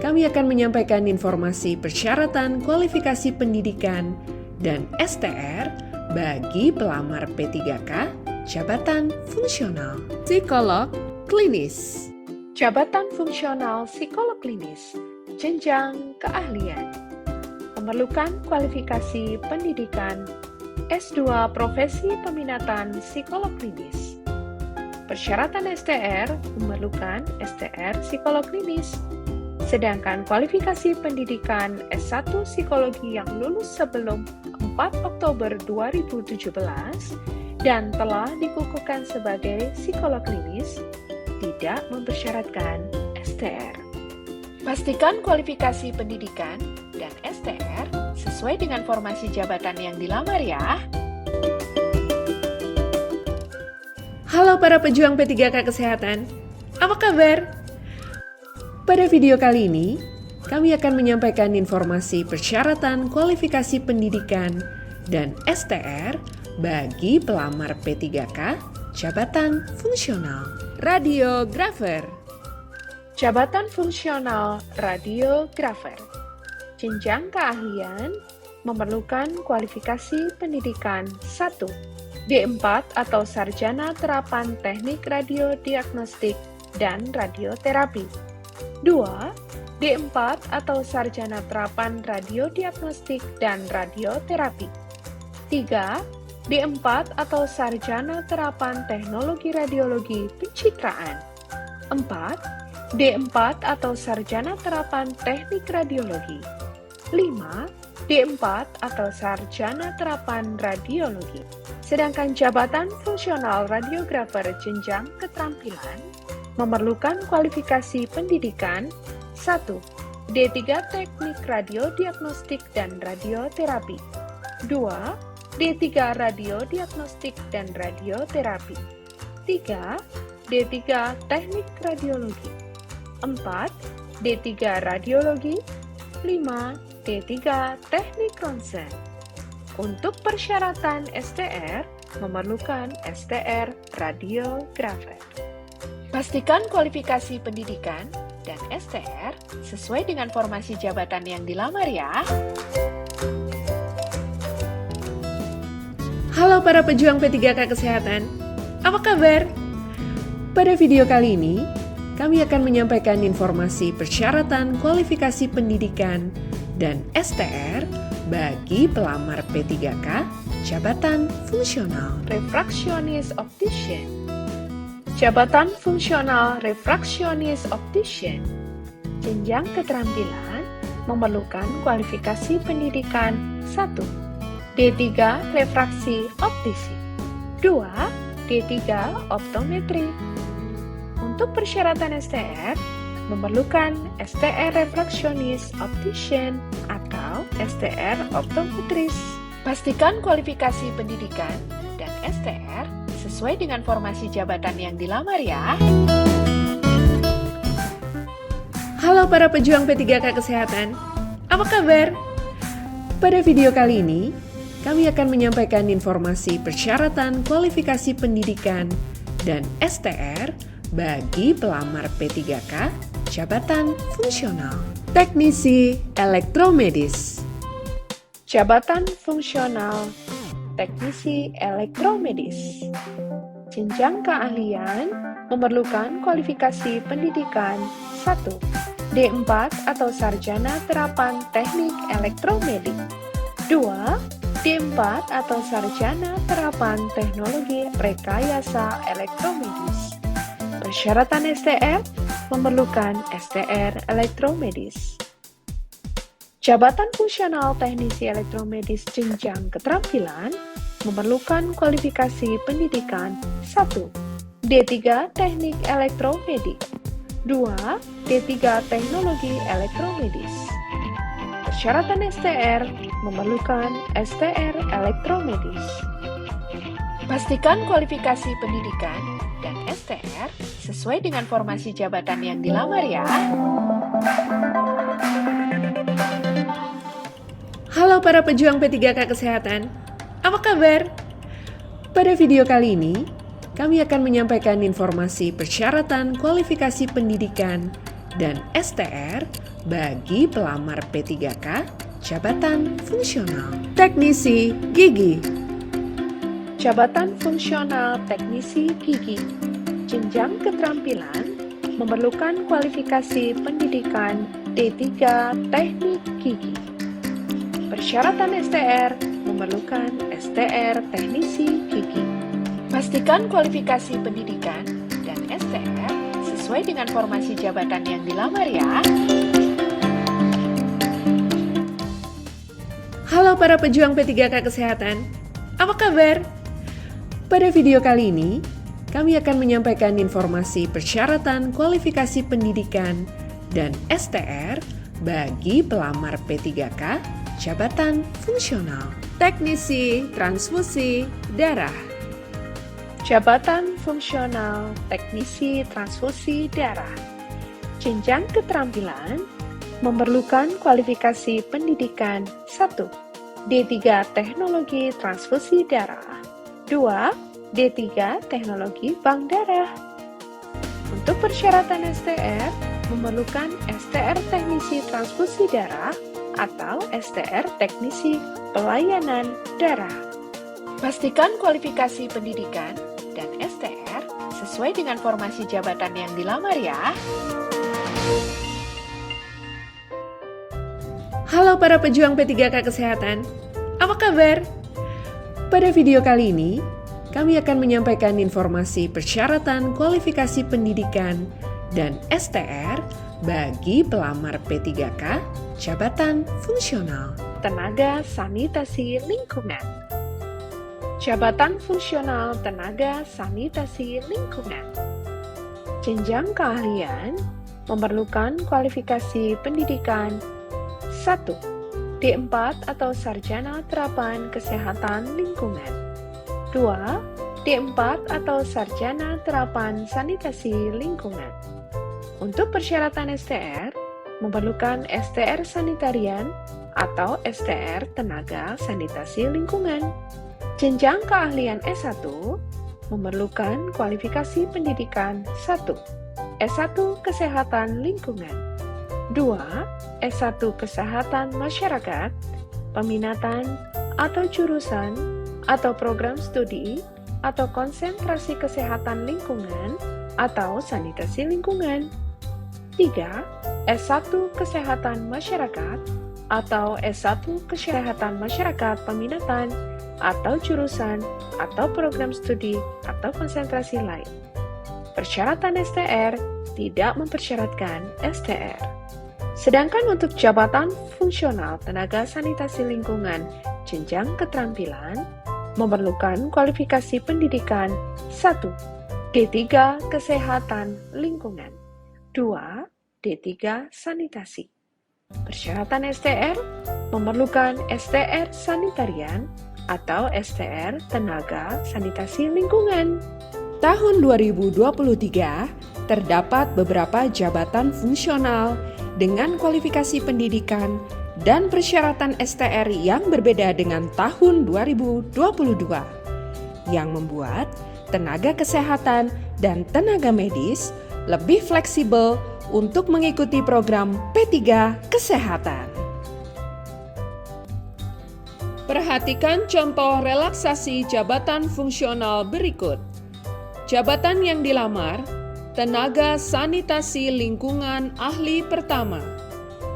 kami akan menyampaikan informasi persyaratan kualifikasi pendidikan dan STR bagi pelamar P3K jabatan fungsional psikolog klinis. Jabatan fungsional psikolog klinis, jenjang keahlian. Memerlukan kualifikasi pendidikan S2 Profesi Peminatan Psikolog Klinis. Persyaratan STR memerlukan STR Psikolog Klinis. Sedangkan kualifikasi pendidikan S1 Psikologi yang lulus sebelum 4 Oktober 2017 dan telah dikukuhkan sebagai psikolog klinis tidak mempersyaratkan STR. Pastikan kualifikasi pendidikan dan STR sesuai dengan formasi jabatan yang dilamar ya. Halo para pejuang P3K Kesehatan, apa kabar? Pada video kali ini, kami akan menyampaikan informasi persyaratan kualifikasi pendidikan dan STR bagi pelamar P3K jabatan fungsional radiografer. Jabatan fungsional radiografer. Jenjang keahlian memerlukan kualifikasi pendidikan 1. D4 atau Sarjana Terapan Teknik Radiodiagnostik dan Radioterapi. 2. D4 atau Sarjana Terapan Radiodiagnostik dan Radioterapi. 3. D4 atau Sarjana Terapan Teknologi Radiologi Pencitraan. 4. D4 atau Sarjana Terapan Teknik Radiologi. 5. D4 atau Sarjana Terapan Radiologi. Sedangkan jabatan fungsional radiografer jenjang keterampilan memerlukan kualifikasi pendidikan 1. D3 Teknik Radiodiagnostik dan Radioterapi. 2. D3 Radiodiagnostik dan Radioterapi. 3. D3 Teknik Radiologi. 4. D3 Radiologi. 5. D3 Teknik Ronsen. Untuk persyaratan STR, memerlukan STR Radiografer. Pastikan kualifikasi pendidikan dan STR sesuai dengan formasi jabatan yang dilamar ya. Halo para pejuang P3K Kesehatan, apa kabar? Pada video kali ini, kami akan menyampaikan informasi persyaratan kualifikasi pendidikan dan STR bagi pelamar P3K jabatan fungsional Refractionist Optician. Jabatan fungsional Refractionist Optician. Jenjang keterampilan memerlukan kualifikasi pendidikan 1. D3 Refraksi Optisi. 2. D3 Optometri. Untuk persyaratan STR, memerlukan STR Refractionist Optician atau STR Optometris. Pastikan kualifikasi pendidikan dan STR sesuai dengan formasi jabatan yang dilamar ya. Halo para pejuang P3K Kesehatan, apa kabar? Pada video kali ini, kami akan menyampaikan informasi persyaratan kualifikasi pendidikan dan STR bagi pelamar P3K jabatan fungsional teknisi elektromedis. Jabatan fungsional teknisi elektromedis. Jenjang keahlian memerlukan kualifikasi pendidikan 1. D4 atau Sarjana Terapan Teknik Elektromedik. 2. D4 atau Sarjana Terapan Teknologi Rekayasa Elektromedis. Persyaratan STR memerlukan STR Elektromedis. Jabatan fungsional teknisi elektromedis jenjang keterampilan memerlukan kualifikasi pendidikan 1. D3 Teknik Elektromedik. 2. D3 Teknologi Elektromedis. Persyaratan STR memerlukan STR Elektromedis. Pastikan kualifikasi pendidikan dan STR sesuai dengan formasi jabatan yang dilamar ya. Halo para pejuang P3K Kesehatan, apa kabar? Pada video kali ini, kami akan menyampaikan informasi persyaratan kualifikasi pendidikan dan STR bagi pelamar P3K jabatan fungsional teknisi gigi. Jabatan fungsional teknisi gigi. Jenjang keterampilan memerlukan kualifikasi pendidikan D3 Teknik Gigi. Persyaratan STR memerlukan STR Teknisi Gigi. Pastikan kualifikasi pendidikan dan STR sesuai dengan formasi jabatan yang dilamar ya. Halo para pejuang P3K Kesehatan, apa kabar? Pada video kali ini, kami akan menyampaikan informasi persyaratan kualifikasi pendidikan dan STR bagi pelamar P3K jabatan fungsional teknisi transfusi darah. Jabatan fungsional teknisi transfusi darah. Jenjang keterampilan memerlukan kualifikasi pendidikan 1. D3 Teknologi Transfusi Darah. 2. D3 Teknologi Bank Darah. Untuk persyaratan STR, memerlukan STR Teknisi Transfusi Darah atau STR Teknisi Pelayanan Darat. Pastikan kualifikasi pendidikan dan STR sesuai dengan formasi jabatan yang dilamar ya. Halo para pejuang P3K Kesehatan, apa kabar? Pada video kali ini, kami akan menyampaikan informasi persyaratan kualifikasi pendidikan dan STR bagi pelamar P3K Jabatan Fungsional Tenaga Sanitasi Lingkungan. Jabatan Fungsional Tenaga Sanitasi Lingkungan. Jenjang keahlian memerlukan kualifikasi pendidikan 1. D4 atau Sarjana Terapan Kesehatan Lingkungan. 2. D4 atau Sarjana Terapan Sanitasi Lingkungan. Untuk persyaratan STR, memerlukan STR Sanitarian atau STR Tenaga Sanitasi Lingkungan. Jenjang keahlian S1 memerlukan kualifikasi pendidikan 1. S1 Kesehatan Lingkungan. 2. S1 Kesehatan Masyarakat, peminatan atau jurusan atau program studi atau konsentrasi kesehatan lingkungan atau sanitasi lingkungan. 3. S1 Kesehatan Masyarakat atau S1 Kesehatan Masyarakat peminatan atau jurusan atau program studi atau konsentrasi lain. Persyaratan STR tidak mempersyaratkan STR. Sedangkan untuk jabatan fungsional tenaga sanitasi lingkungan jenjang keterampilan memerlukan kualifikasi pendidikan 1. D3 Kesehatan Lingkungan. 2. D3 Sanitasi. Persyaratan STR memerlukan STR Sanitarian atau STR Tenaga Sanitasi Lingkungan. Tahun 2023, terdapat beberapa jabatan fungsional dengan kualifikasi pendidikan dan persyaratan STR yang berbeda dengan tahun 2022, yang membuat tenaga kesehatan dan tenaga medis lebih fleksibel untuk mengikuti program P3 Kesehatan. Perhatikan contoh relaksasi jabatan fungsional berikut. Jabatan yang dilamar, Tenaga Sanitasi Lingkungan Ahli Pertama.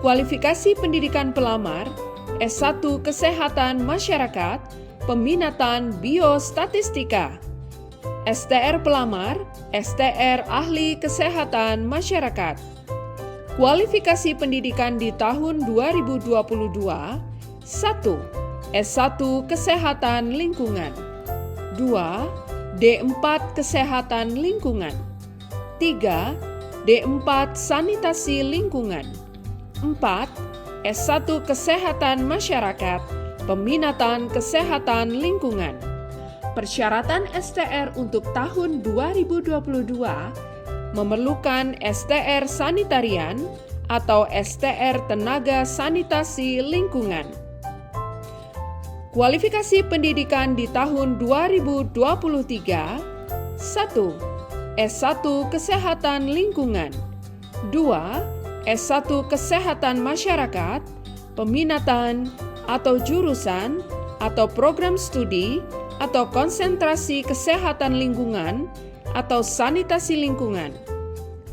Kualifikasi pendidikan pelamar, S1 Kesehatan Masyarakat, peminatan Biostatistika. STR pelamar, STR Ahli Kesehatan Masyarakat. Kualifikasi pendidikan di tahun 2022, 1. S1 Kesehatan Lingkungan. 2. D4 Kesehatan Lingkungan. 3. D4 Sanitasi Lingkungan. 4. S1 Kesehatan Masyarakat, peminatan kesehatan lingkungan. Persyaratan STR untuk tahun 2022 memerlukan STR Sanitarian atau STR Tenaga Sanitasi Lingkungan. Kualifikasi pendidikan di tahun 2023, 1. S1 Kesehatan Lingkungan. 2. S1 Kesehatan Masyarakat, peminatan atau jurusan atau program studi atau konsentrasi kesehatan lingkungan atau sanitasi lingkungan.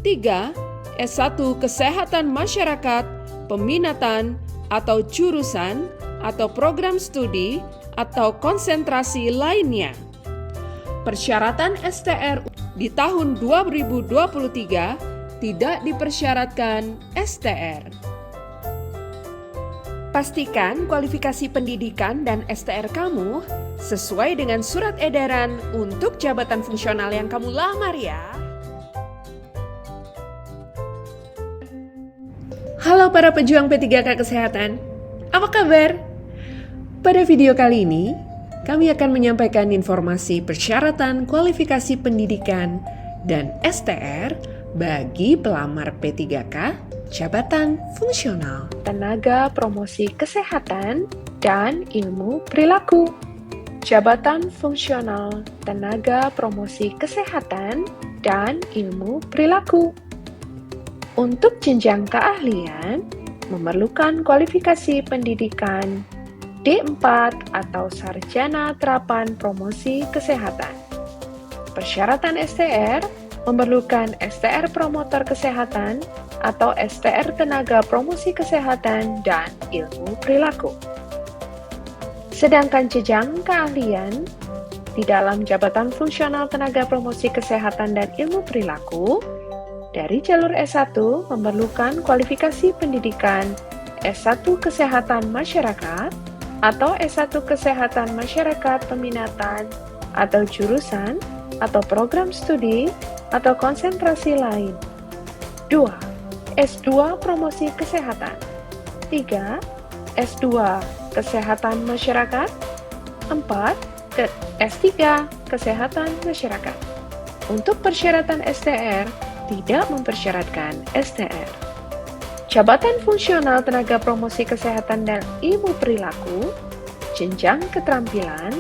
3. S1 Kesehatan Masyarakat, peminatan atau jurusan atau program studi atau konsentrasi lainnya. Persyaratan STR di tahun 2023 tidak dipersyaratkan STR. Pastikan kualifikasi pendidikan dan STR kamu sesuai dengan surat edaran untuk jabatan fungsional yang kamu lamar ya. Halo para pejuang P3K Kesehatan, apa kabar? Pada video kali ini, kami akan menyampaikan informasi persyaratan kualifikasi pendidikan dan STR bagi pelamar P3K Jabatan Fungsional Tenaga Promosi Kesehatan dan Ilmu Perilaku. Jabatan Fungsional Tenaga Promosi Kesehatan dan Ilmu Perilaku. Untuk jenjang keahlian, memerlukan kualifikasi pendidikan D4 atau Sarjana Terapan Promosi Kesehatan. Persyaratan STR memerlukan STR Promotor Kesehatan atau STR Tenaga Promosi Kesehatan dan Ilmu Perilaku. Sedangkan jenjang keahlian di dalam jabatan fungsional tenaga promosi kesehatan dan ilmu perilaku dari jalur S1 memerlukan kualifikasi pendidikan S1 Kesehatan Masyarakat atau S1 Kesehatan Masyarakat Peminatan atau jurusan atau program studi atau konsentrasi lain. 2. S2 Promosi Kesehatan. 3. S2 Kesehatan Masyarakat. 4. S3 Kesehatan Masyarakat. Untuk persyaratan STR, tidak mempersyaratkan STR. Jabatan Fungsional Tenaga Promosi Kesehatan dan Ilmu Perilaku, jenjang keterampilan,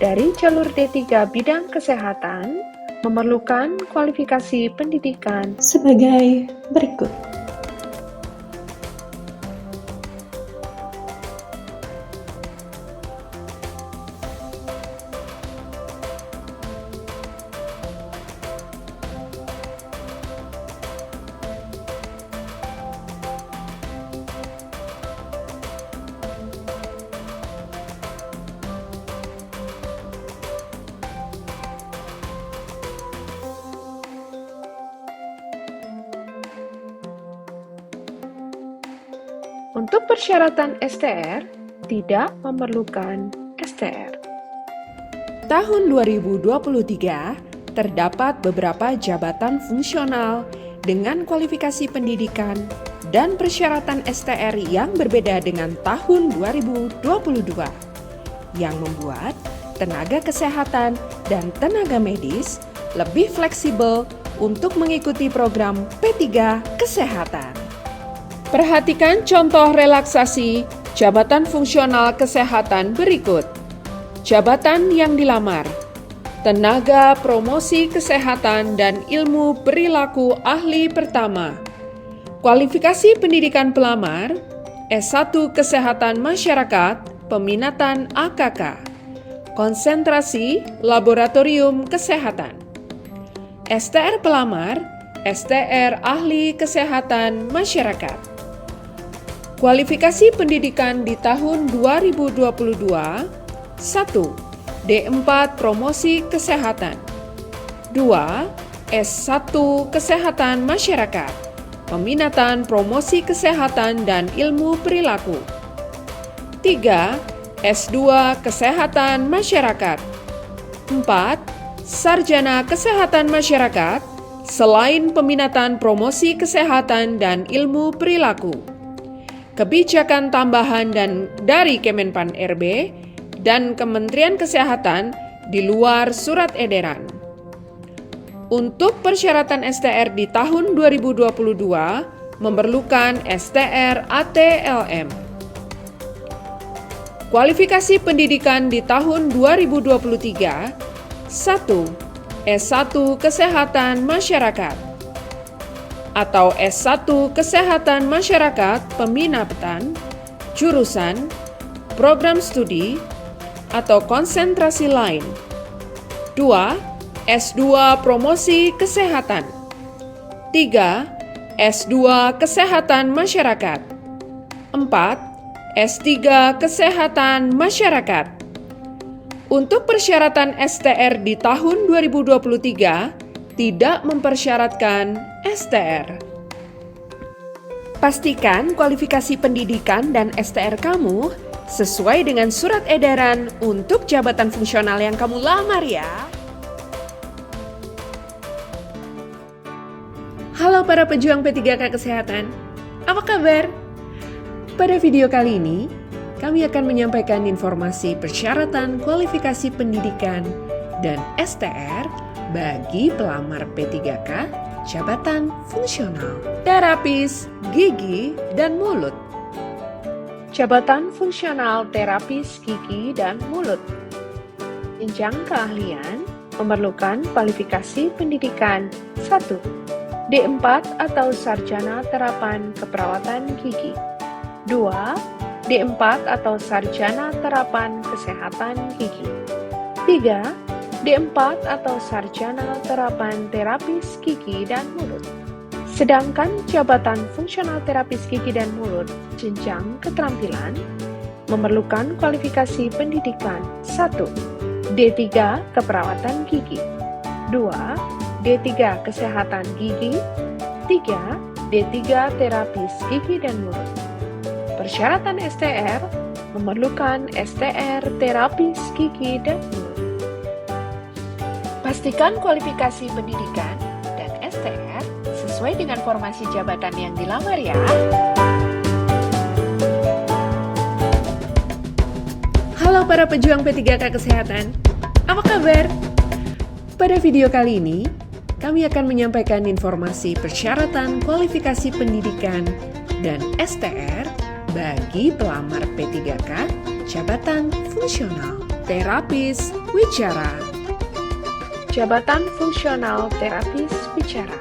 dari jalur D3 Bidang Kesehatan, memerlukan kualifikasi pendidikan sebagai berikut. Untuk persyaratan STR, tidak memerlukan STR. Tahun 2023, terdapat beberapa jabatan fungsional dengan kualifikasi pendidikan dan persyaratan STR yang berbeda dengan tahun 2022, yang membuat tenaga kesehatan dan tenaga medis lebih fleksibel untuk mengikuti program P3 Kesehatan. Perhatikan contoh relaksasi jabatan fungsional kesehatan berikut. Jabatan yang dilamar: Tenaga Promosi Kesehatan dan Ilmu Perilaku Ahli Pertama. Kualifikasi pendidikan pelamar: S1 Kesehatan Masyarakat, Peminatan AKK. Konsentrasi Laboratorium Kesehatan. STR pelamar: STR Ahli Kesehatan Masyarakat. Kualifikasi pendidikan di tahun 2022: 1. D4 Promosi Kesehatan. 2. S1 Kesehatan Masyarakat, Peminatan Promosi Kesehatan dan Ilmu Perilaku. 3. S2 Kesehatan Masyarakat. 4. Sarjana Kesehatan Masyarakat, selain Peminatan Promosi Kesehatan dan Ilmu Perilaku. Kebijakan tambahan dan dari Kemenpan RB dan Kementerian Kesehatan di luar surat edaran. Untuk persyaratan STR di tahun 2022 memerlukan STR ATLM. Kualifikasi pendidikan di tahun 2023: 1. S1 Kesehatan Masyarakat atau S1 Kesehatan Masyarakat Peminatan, jurusan, program studi, atau konsentrasi lain. 2. S2 Promosi Kesehatan. 3. S2 Kesehatan Masyarakat. 4. S3 Kesehatan Masyarakat. Untuk persyaratan STR di tahun 2023, tidak mempersyaratkan STR. Pastikan kualifikasi pendidikan dan STR kamu sesuai dengan surat edaran untuk jabatan fungsional yang kamu lamar ya. Halo para pejuang P3K Kesehatan, apa kabar? Pada video kali ini, kami akan menyampaikan informasi persyaratan kualifikasi pendidikan dan STR bagi pelamar P3K jabatan fungsional, terapis, gigi, dan mulut. Jabatan Fungsional Terapis Gigi dan Mulut. Jenjang keahlian memerlukan kualifikasi pendidikan 1. D4 atau Sarjana Terapan Keperawatan Gigi. 2. D4 atau Sarjana Terapan Kesehatan Gigi. 3. D4 atau Sarjana Terapan Terapis Gigi dan Mulut. Sedangkan jabatan fungsional terapis gigi dan mulut jenjang keterampilan memerlukan kualifikasi pendidikan 1. D3 Keperawatan Gigi, 2. D3 Kesehatan Gigi, 3. D3 Terapis Gigi dan Mulut. Persyaratan STR memerlukan STR Terapis Gigi dan Mulut. Pastikan kualifikasi pendidikan dan STR sesuai dengan formasi jabatan yang dilamar ya. Halo para pejuang P3K Kesehatan, apa kabar? Pada video kali ini, kami akan menyampaikan informasi persyaratan kualifikasi pendidikan dan STR bagi pelamar P3K jabatan fungsional terapis wicara. Jabatan fungsional terapis wicara.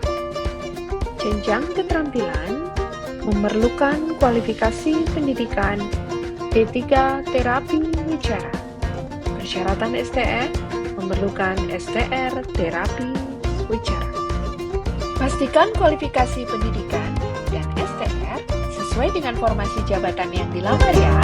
Jenjang keterampilan memerlukan kualifikasi pendidikan D3 terapi wicara. Persyaratan STR memerlukan STR terapi wicara. Pastikan kualifikasi pendidikan dan STR sesuai dengan formasi jabatan yang dilamar ya.